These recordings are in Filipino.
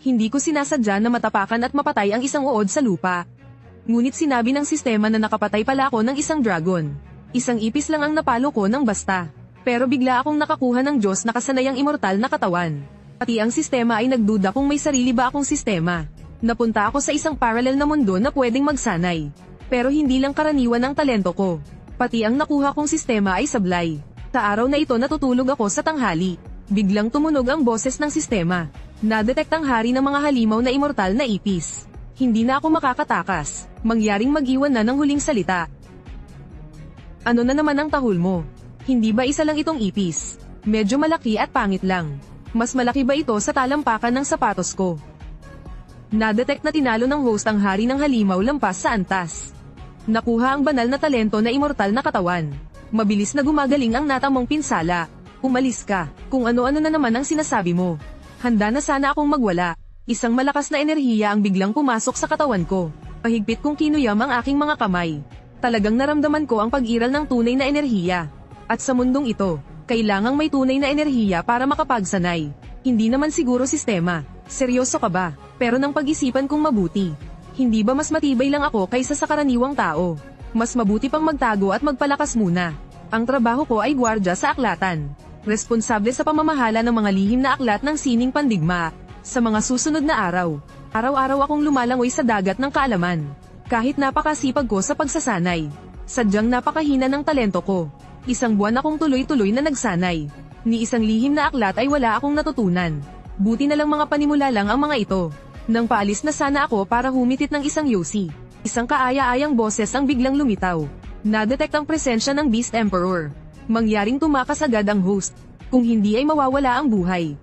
Hindi ko sinasadya na matapakan at mapatay ang isang uod sa lupa. Ngunit sinabi ng sistema na nakapatay pala ako ng isang dragon. Isang ipis lang ang napalo ko ng basta. Pero bigla akong nakakuha ng Diyos na kasanayang immortal na katawan. Pati ang sistema ay nagduda kung may sarili ba akong sistema. Napunta ako sa isang parallel na mundo na pwedeng magsanay. Pero hindi lang karaniwan ang talento ko. Pati ang nakuha kong sistema ay sablay. Sa araw na ito natutulog ako sa tanghali. Biglang tumunog ang boses ng sistema. Nadetect ang hari ng mga halimaw na immortal na ipis. Hindi na ako makakatakas. Mangyaring mag-iwan na ng huling salita. Ano na naman ang tahol mo? Hindi ba isa lang itong ipis? Medyo malaki at pangit lang. Mas malaki ba ito sa talampakan ng sapatos ko? Nadetect na tinalo ng host ang hari ng halimaw lampas sa antas. Nakuha ang banal na talento na immortal na katawan. Mabilis na gumagaling ang natamong pinsala. Umalis ka, kung ano-ano na naman ang sinasabi mo. Handa na sana akong magwala. Isang malakas na enerhiya ang biglang pumasok sa katawan ko. Pahigpit kong kinuyam ang aking mga kamay. Talagang naramdaman ko ang pag-iral ng tunay na enerhiya. At sa mundong ito, kailangang may tunay na enerhiya para makapagsanay. Hindi naman siguro sistema. Seryoso ka ba? Pero nang pag-isipan kong mabuti. Hindi ba mas matibay lang ako kaysa sa karaniwang tao? Mas mabuti pang magtago at magpalakas muna. Ang trabaho ko ay gwardya sa aklatan. Responsable sa pamamahala ng mga lihim na aklat ng sining pandigma. Sa mga susunod na araw, araw-araw akong lumalangoy sa dagat ng kaalaman. Kahit napakasipag ko sa pagsasanay. Sadyang napakahina ng talento ko. Isang buwan akong tuloy-tuloy na nagsanay. Ni isang lihim na aklat ay wala akong natutunan. Buti na lang mga panimula lang ang mga ito. Nang paalis na sana ako para humitit ng isang yosi. Isang kaaya-ayang boses ang biglang lumitaw. Nadetect ang presensya ng Beast Emperor. Mangyaring tumakas agad ang host. Kung hindi ay mawawala ang buhay.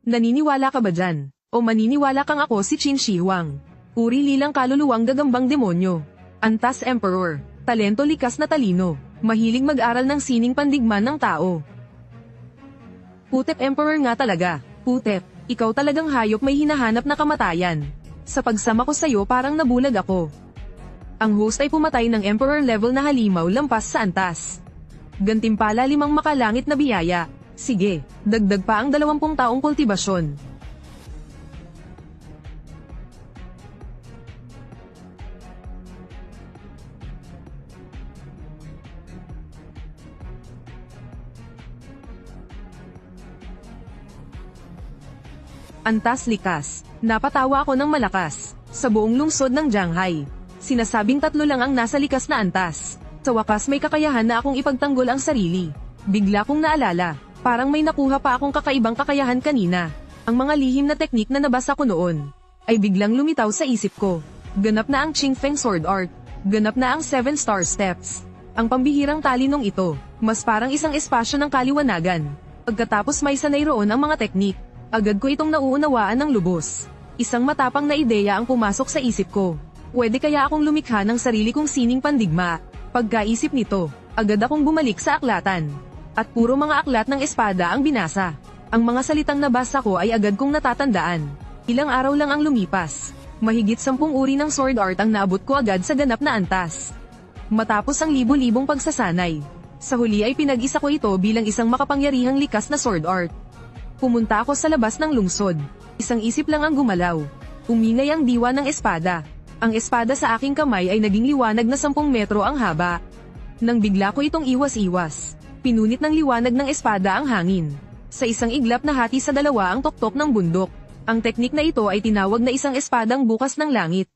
Naniniwala ka ba dyan? O maniniwala kang ako si Qin Shi Huang? Uri lilang kaluluwang gagambang demonyo. Antas Emperor. Talento likas na talino. Mahilig mag-aral ng sining pandigma ng tao. Putep Emperor nga talaga. Putep, ikaw talagang hayop may hinahanap na kamatayan. Sa pagsama ko sa'yo parang nabulag ako. Ang host ay pumatay ng Emperor level na halimaw lampas sa antas. Gantimpala 5 makalangit na biyaya. Sige, dagdag pa ang 20 taong kultibasyon. Antas likas. Napatawa ako ng malakas. Sa buong lungsod ng Jianghai. Sinasabing 3 lang ang nasa likas na antas. Sa wakas may kakayahan na akong ipagtanggol ang sarili. Bigla kong naalala, parang may nakuha pa akong kakaibang kakayahan kanina. Ang mga lihim na teknik na nabasa ko noon, ay biglang lumitaw sa isip ko. Ganap na ang Qingfeng Sword Art. Ganap na ang 7 Star Steps. Ang pambihirang talinong ito, mas parang isang espasyo ng kaliwanagan. Pagkatapos may sanay roon ang mga teknik, agad ko itong nauunawaan ng lubos. Isang matapang na ideya ang pumasok sa isip ko. Pwede kaya akong lumikha ng sarili kong sining pandigma? Pagkaisip nito, agad akong bumalik sa aklatan. At puro mga aklat ng espada ang binasa. Ang mga salitang nabasa ko ay agad kong natatandaan. Ilang araw lang ang lumipas. Mahigit 10 uri ng sword art ang naabot ko agad sa ganap na antas. Matapos ang libo-libong pagsasanay, sa huli ay pinag-isa ko ito bilang isang makapangyarihang likas na sword art. Pumunta ako sa labas ng lungsod. Isang isip lang ang gumalaw. Umingay ang diwa ng espada. Ang espada sa aking kamay ay naging liwanag na 10 metro ang haba. Nang bigla ko itong iwas-iwas, pinunit ng liwanag ng espada ang hangin. Sa isang iglap na hati sa dalawa ang tuktok ng bundok. Ang teknik na ito ay tinawag na isang espadang bukas ng langit.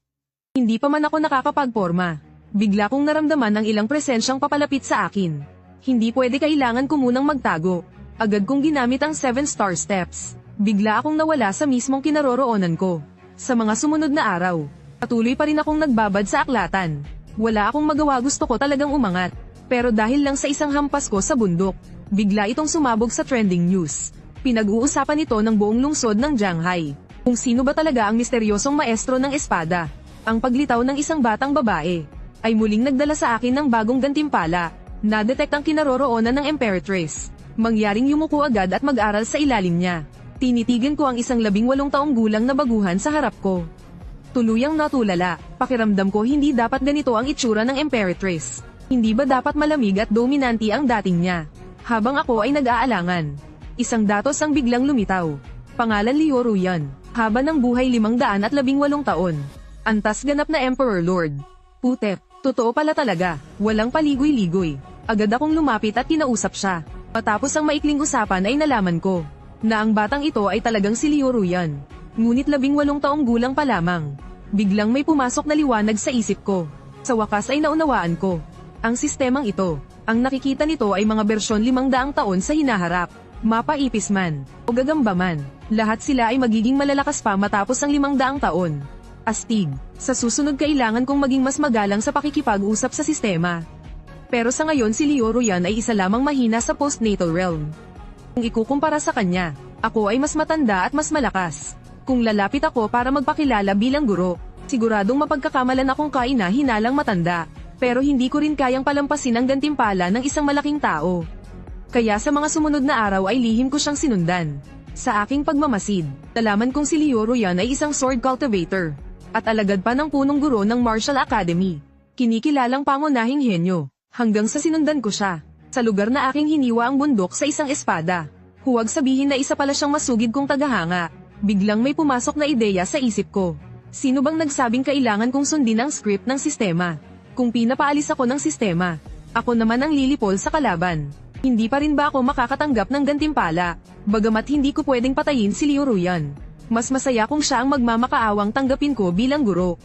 Hindi pa man ako nakakapagporma. Bigla kong naramdaman ng ilang presensyang papalapit sa akin. Hindi pwede, kailangan ko munang magtago. Agad kong ginamit ang 7 Star Steps. Bigla akong nawala sa mismong kinaroroonan ko. Sa mga sumunod na araw, patuloy pa rin akong nagbabad sa aklatan. Wala akong magawa, gusto ko talagang umangat. Pero dahil lang sa isang hampas ko sa bundok, bigla itong sumabog sa trending news. Pinag-uusapan ito ng buong lungsod ng Jianghai. Kung sino ba talaga ang misteryosong maestro ng espada. Ang paglitaw ng isang batang babae ay muling nagdala sa akin ng bagong gantimpala. Nadetect ang kinaroroonan ng Imperatrice. Mangyaring yumuko agad at mag-aral sa ilalim niya. Tinitigan ko ang isang 18 taong gulang na baguhan sa harap ko. Tuluyang natulala, pakiramdam ko hindi dapat ganito ang itsura ng Imperatrice. Hindi ba dapat malamig at dominante ang dating niya? Habang ako ay nag-aalangan, Isang datos ang biglang lumitaw. Pangalan Liu Ruyan. Haba ng buhay 518 taon. Antas ganap na Emperor Lord. Putek, totoo pala talaga. Walang paligoy-ligoy. Agad akong lumapit at kinausap siya. Matapos ang maikling usapan ay nalaman ko na ang batang ito ay talagang si Liu Ruyan. Ngunit 18 taong gulang pa lamang. Biglang may pumasok na liwanag sa isip ko. Sa wakas ay naunawaan ko. Ang sistemang ito, ang nakikita nito ay mga bersyon 500 taon sa hinaharap. Mapaipis man, o gagamba man, lahat sila ay magiging malalakas pa matapos ang 500 taon. Astig, sa susunod kailangan kong maging mas magalang sa pakikipag-usap sa sistema. Pero sa ngayon si Liu Ruyan ay isa lamang mahina sa postnatal realm. Kung ikukumpara sa kanya, ako ay mas matanda at mas malakas. Kung lalapit ako para magpakilala bilang guro, siguradong mapagkakamalan akong kaina-hinalang matanda. Pero hindi ko rin kayang palampasin ang gantimpala ng isang malaking tao. Kaya sa mga sumunod na araw ay lihim ko siyang sinundan. Sa aking pagmamasid, nalaman kong si Liu Ruyan ay isang sword cultivator. At alagad pa ng punong guro ng Martial Academy. Kinikilalang pangunahing henyo. Hanggang sa sinundan ko siya. Sa lugar na aking hiniwa ang bundok sa isang espada. Huwag sabihin na isa pala siyang masugid kong tagahanga. Biglang may pumasok na ideya sa isip ko. Sino bang nagsabing kailangan kong sundin ang script ng sistema? Kung pinapaalis ako ng sistema, ako naman ang lilipol sa kalaban. Hindi pa rin ba ako makakatanggap ng gantimpala? Bagamat hindi ko pwedeng patayin si Liu Ruyan. Mas masaya kung siya ang magmamakaawang tanggapin ko bilang guro.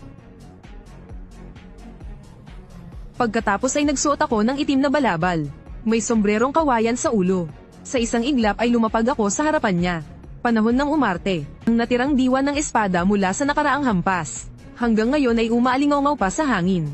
Pagkatapos ay nagsuot ako ng itim na balabal. May sombrerong kawayan sa ulo. Sa isang iglap ay lumapag ako sa harapan niya. Panahon ng umarte, ang natirang diwa ng espada mula sa nakaraang hampas. Hanggang ngayon ay umaalingaw pa sa hangin.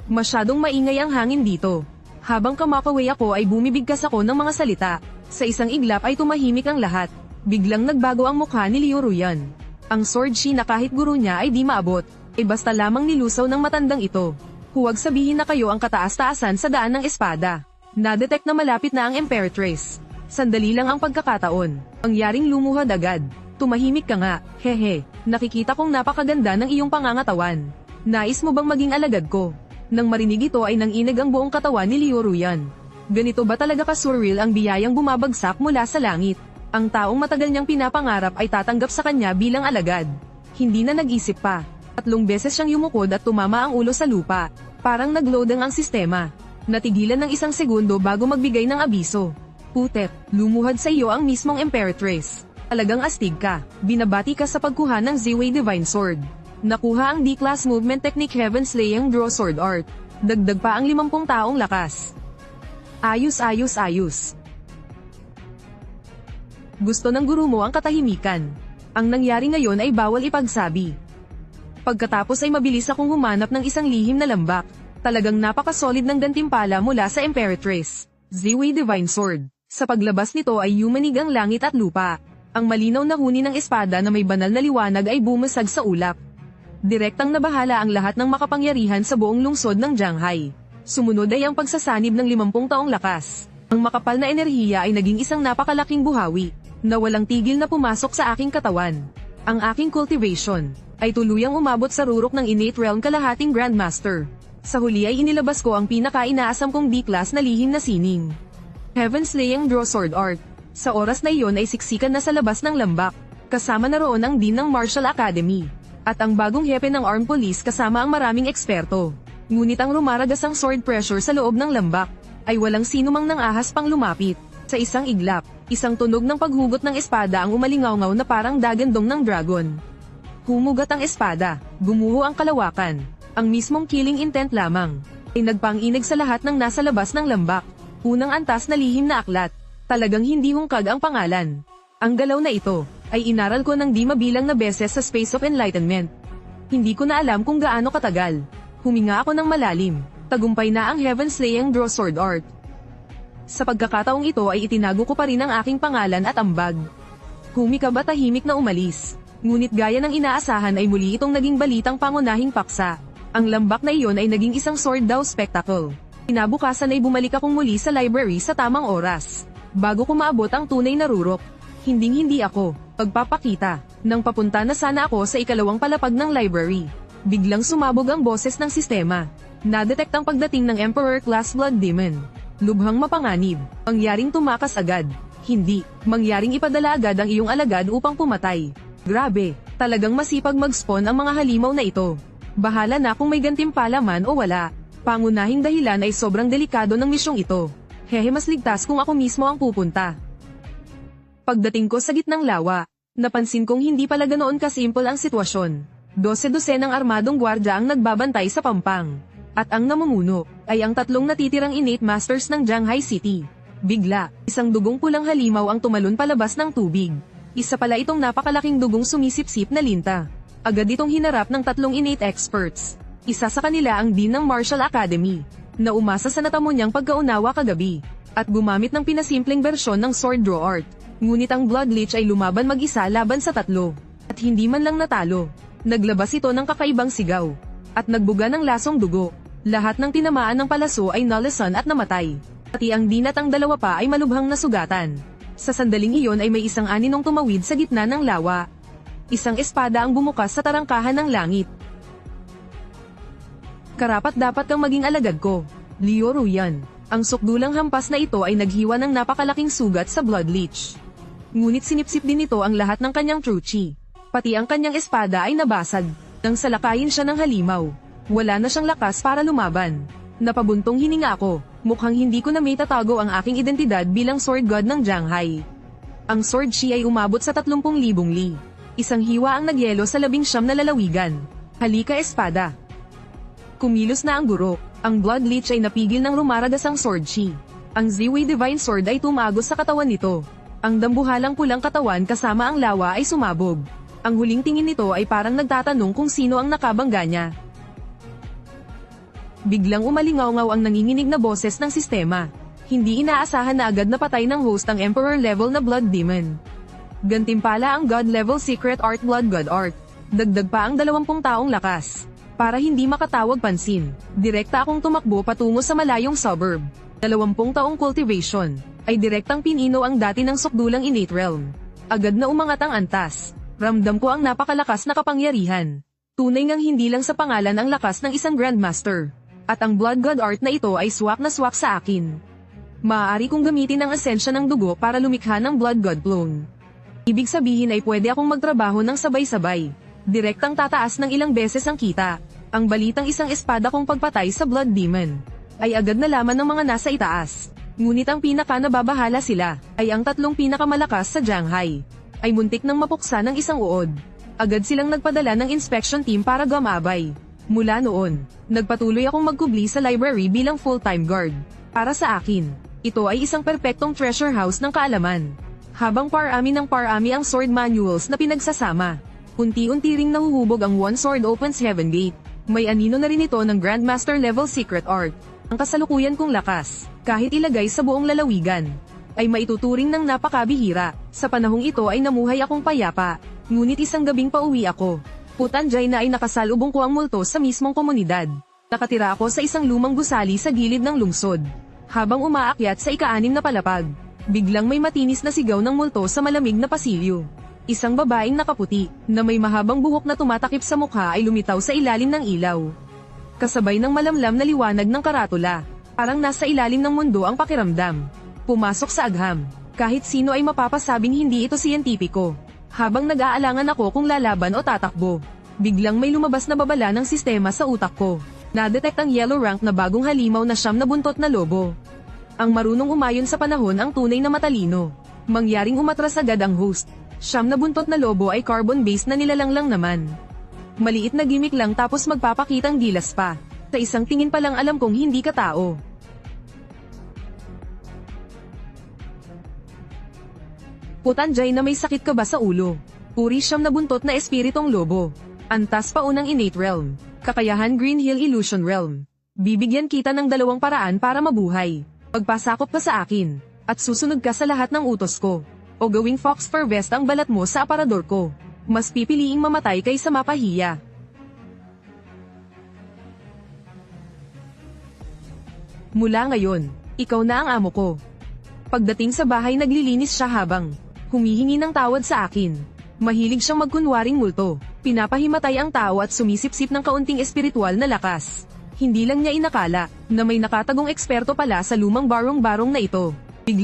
Masyadong maingay ang hangin dito. Habang kamakaway ako ay bumibigkas ako ng mga salita. Sa isang iglap ay tumahimik ang lahat. Biglang nagbago ang mukha ni Liu Ruyan. Ang sword shi na kahit guro niya ay di maabot, basta lamang nilusaw ng matandang ito. Huwag sabihin na kayo ang kataas-taasan sa daan ng espada. Na-detect na malapit na ang Imperatrice. Sandali lang ang pagkakataon. Pangyaring lumuhad agad. Tumahimik ka nga, hehe. Nakikita kong napakaganda ng iyong pangangatawan. Nais mo bang maging alagad ko? Nang marinig ito ay nanginig ang buong katawan ni Liu Ruyan. Ganito ba talaga ka-surreal ang biyayang bumabagsak mula sa langit? Ang taong matagal niyang pinapangarap ay tatanggap sa kanya bilang alagad. Hindi na nag-isip pa. 3 beses siyang yumukod at tumama ang ulo sa lupa. Parang nag-loading ang sistema. Natigilan ng 1 segundo bago magbigay ng abiso. Putek, lumuhad sa iyo ang mismong Imperatrice. Talagang astig ka. Binabati ka sa pagkuha ng Z-Way Divine Sword. Nakuha ang D-Class Movement Technique Heaven Slaying Draw Sword Art. Dagdag pa ang 50 taong lakas. Ayos. Gusto ng guru mo ang katahimikan. Ang nangyari ngayon ay bawal ipagsabi. Pagkatapos ay mabilis akong humanap ng isang lihim na lambak. Talagang napakasolid ng gantimpala mula sa Imperatrice. Z-Way Divine Sword. Sa paglabas nito ay yumanig ang langit at lupa. Ang malinaw na huni ng espada na may banal na liwanag ay bumasag sa ulap. Direktang nabahala ang lahat ng makapangyarihan sa buong lungsod ng Jianghai. Sumunod ay ang pagsasanib ng 50 taong lakas. Ang makapal na enerhiya ay naging isang napakalaking buhawi, na walang tigil na pumasok sa aking katawan. Ang aking cultivation ay tuluyang umabot sa rurok ng innate realm kalahating Grandmaster. Sa huli ay inilabas ko ang pinaka-inaasam kong D-class na lihim na sining. Heaven Slaying Draw Sword Art. Sa oras na iyon ay siksikan na sa labas ng lambak. Kasama na roon ang Dean ng Martial Academy. At ang bagong hepe ng Armed Police kasama ang maraming eksperto. Ngunit ang rumaragasang sword pressure sa loob ng lambak ay walang sino mang nang ahas pang lumapit. Sa isang iglap, isang tunog ng paghugot ng espada ang umalingaw-ngaw na parang dagandong ng dragon. Humugat ang espada, gumuho ang kalawakan. Ang mismong killing intent lamang ay nagpanginig sa lahat ng nasa labas ng lambak. Unang antas na lihim na aklat. Talagang hindi hungkag ang pangalan. Ang galaw na ito ay inaral ko ng di mabilang na beses sa Space of Enlightenment. Hindi ko na alam kung gaano katagal. Huminga ako ng malalim. Tagumpay na ang Heaven Slaying Draw Sword Art. Sa pagkakataong ito ay itinago ko pa rin ang aking pangalan at ambag. Humikab at tahimik na umalis. Ngunit gaya ng inaasahan ay muli itong naging balitang pangunahing paksa. Ang lambak na iyon ay naging isang sword daw spectacle. Kinabukasan ay bumalik akong muli sa library sa tamang oras. Bago ko maabot ang tunay na rurok, hinding-hindi ako pagpapakita. Nang papunta na sana ako sa ikalawang palapag ng library, biglang sumabog ang boses ng sistema. Na-detect ang pagdating ng Emperor Class Blood Demon. Lubhang mapanganib, pangyaring tumakas agad. Hindi, mangyaring ipadala agad ang iyong alagad upang pumatay. Grabe, talagang masipag mag-spawn ang mga halimaw na ito. Bahala na kung may gantimpala man o wala. Pangunahing dahilan ay sobrang delikado ng misyong ito. Hehe, mas ligtas kung ako mismo ang pupunta. Pagdating ko sa gitnang lawa, napansin kong hindi pala ganoon kasimple ang sitwasyon. 12 ng armadong gwardya ang nagbabantay sa pampang. At ang namumuno, ay ang 3 natitirang innate masters ng Shanghai City. Bigla, isang dugong pulang halimaw ang tumalon palabas ng tubig. Isa pala itong napakalaking dugong sumisipsip na linta. Agad itong hinarap ng 3 innate experts. Isa sa kanila ang Dean ng Martial Academy, na umasa sa natamo niyang pagkaunawa kagabi, at gumamit ng pinasimpleng bersyon ng sword draw art. Ngunit ang Blood Leech ay lumaban mag-isa laban sa 3, at hindi man lang natalo. Naglabas ito ng kakaibang sigaw, at nagbuga ng lasong dugo. Lahat ng tinamaan ng palaso ay nalasan at namatay. Pati ang Dean at ang 2 pa ay malubhang nasugatan. Sa sandaling iyon ay may isang aninong tumawid sa gitna ng lawa. Isang espada ang bumukas sa tarangkahan ng langit. Karapat dapat kang maging alagad ko, Liu Ruyan. Ang sukdulang hampas na ito ay naghiwa ng napakalaking sugat sa Blood Leech. Ngunit sinipsip din ito ang lahat ng kanyang true chi. Pati ang kanyang espada ay nabasag. Nang salakayin siya ng halimaw, wala na siyang lakas para lumaban. Napabuntong hininga ako, mukhang hindi ko na may tatago ang aking identidad bilang sword god ng Shanghai. Ang sword chi ay umabot sa 30,000 li. Isang hiwa ang nagyelo sa 19 na lalawigan. Halika espada. Kumilos na ang guro. Ang Blood Leech ay napigil ng rumaragasang sword chi. Ang Ziwei Divine Sword ay tumagos sa katawan nito. Ang dambuhalang pulang katawan kasama ang lawa ay sumabog. Ang huling tingin nito ay parang nagtatanong kung sino ang nakabangga niya. Biglang umalingaw-ngaw ang nanginginig na boses ng sistema. Hindi inaasahan na agad na patay ng host ang Emperor level na Blood Demon. Gantimpala ang God level Secret Art Blood God Art. Dagdag pa ang 20 taong lakas. Para hindi makatawag pansin, direkta akong tumakbo patungo sa malayong suburb. 20 taong cultivation, ay direktang pinino ang dati ng sukdulang innate realm. Agad na umangat ang antas. Ramdam ko ang napakalakas na kapangyarihan. Tunay ngang hindi lang sa pangalan ang lakas ng isang Grandmaster. At ang Blood God Art na ito ay swak na swak sa akin. Maaari kong gamitin ang esensya ng dugo para lumikha ng Blood God Clone. Ibig sabihin ay pwede akong magtrabaho ng sabay-sabay. Direktang tataas ng ilang beses ang kita. Ang balitang isang espada kong pagpatay sa Blood Demon ay agad nalaman ng mga nasa itaas. Ngunit ang pinaka nababahala sila ay ang 3 pinakamalakas sa Shanghai. Ay muntik nang mapuksa ng isang uod. Agad silang nagpadala ng inspection team para gumabay. Mula noon, nagpatuloy akong magkubli sa library bilang full-time guard. Para sa akin, ito ay isang perpektong treasure house ng kaalaman. Habang parami ng parami ang sword manuals na pinagsasama, unti-unti ring nahuhubog ang One Sword Opens Heaven Gate. May anino na rin ito ng Grandmaster level Secret Art. Ang kasalukuyan kong lakas, kahit ilagay sa buong lalawigan, ay maituturing ng napakabihira. Sa panahong ito ay namuhay akong payapa. Ngunit isang gabing pauwi ako. Putanjay na ay nakasalubong ko ang multo sa mismong komunidad. Nakatira ako sa isang lumang gusali sa gilid ng lungsod. Habang umaakyat sa ika-6 na palapag, biglang may matinis na sigaw ng multo sa malamig na pasilyo. Isang babaeng nakaputi, na may mahabang buhok na tumatakip sa mukha ay lumitaw sa ilalim ng ilaw. Kasabay ng malamlam na liwanag ng karatula, parang nasa ilalim ng mundo ang pakiramdam. Pumasok sa agham, kahit sino ay mapapasabing hindi ito siyentipiko. Habang nag-aalangan ako kung lalaban o tatakbo, biglang may lumabas na babala ng sistema sa utak ko. Na-detect ang yellow rank na bagong halimaw na siyam na buntot na lobo. Ang marunong umayon sa panahon ang tunay na matalino. Mangyaring umatras agad ang host. Siyam na buntot na lobo ay carbon-based na nilalang lang naman. Maliit na gimmick lang tapos magpapakitang gilas pa. Sa isang tingin pa lang alam kong hindi ka tao. Putanjay na may sakit ka ba sa ulo? Uri siyam na buntot na espiritong lobo. Antas pa unang innate realm. Kakayahan Green Hill Illusion Realm. Bibigyan kita ng 2 paraan para mabuhay. Pagpasakop ka sa akin, at susunod ka sa lahat ng utos ko. O gawing fox fur vest ang balat mo sa aparador ko. Mas pipiliing mamatay kaysa mapahiya. Mula ngayon, ikaw na ang amo ko. Pagdating sa bahay naglilinis siya habang humihingi ng tawad sa akin. Mahilig siyang magkunwaring multo. Pinapahimatay ang tao at sumisipsip ng kaunting espiritual na lakas. Hindi lang niya inakala na may nakatagong eksperto pala sa lumang barong-barong na ito. Bigla